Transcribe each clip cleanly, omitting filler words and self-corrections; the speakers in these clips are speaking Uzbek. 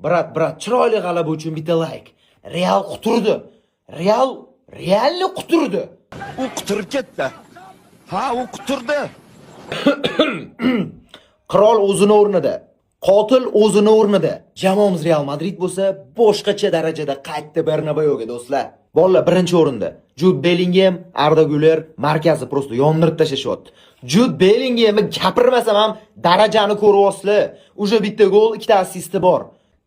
Brat, chiroyli g'alaba uchun bitta like. Real quturdi. Realni quturdi. U quturib ketdi. Ha, u quturdi. Qirol o'zini o'rnida. Qotil o'zini o'rnida. Jamoamiz Real Madrid bo'lsa, boshqacha darajada qaytdi Bernabeuga do'stlar. Bolalar birinchi o'rinda. Jude Bellingham, Arda Güler markazni prosta yondirib tashlashyapti. Jude Bellinghamni gapirmasam ham darajani ko'ryapsizlar. Uje bitta gol, ikkita assisti bor.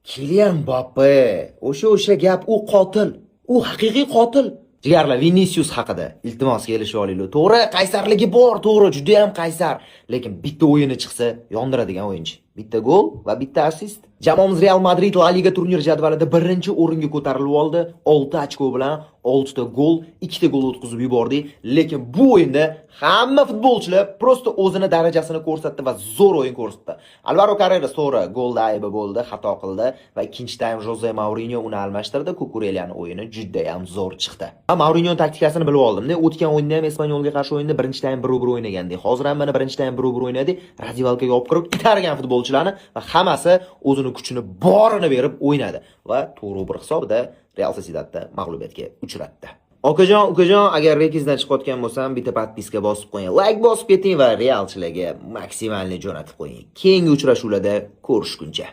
Kylian Mbappe, o'sha gap, u qotil. U haqiqiy qotil. Jigarlar, Vinicius haqida iltimos kelishib olinglar. To'g'ri, qaysarligi bor, to'g'ri, juda ham qaysar. Lekin bitta o'yini chiqsa, yondiradigan o'yinchi. Bitta gol va bitta assist. Jamoamiz Real Madrid La Liga turnir jadvalida birinchi o'ringa ko'tarilib oldi. 6 ochko bilan 6 ta gol, 2 ta gol o'tkazib yubordi. Lekin bu o'yinda hamma futbolchilar prosta o'zini darajasini ko'rsatdi va zo'r o'yin ko'rsatdi. Alvaro Carreras to'g'ri golda aybi bo'ldi, xato qildi va ikkinchi taym Jose Mourinho uni almashtirdi. Kukureliyaning o'yini juda ham zo'r chiqdi. Mourinho taktikasini bilib oldim. O'tgan o'yinda ham Espanyolga qarshi o'yinda birinchi taym 1-1 o'ynagandi. Hozir ham mana birinchi taym 1-1 o'ynadi. Radivalkaga olib kirib itargan futbolchilarni va hammasi o'zini kuchini borini berib o'ynadi va 4-1 hisobida Real Sociedadni mag'lubiyatga uchratdi. Ukajon, agar rekizdan chiqayotgan bo'lsam, bitta podpiska bosib qo'ying, like bosib keting va Realchilarga maksimalni jo'natib qo'ying. Keyingi uchrashuvlarda ko'rishguncha.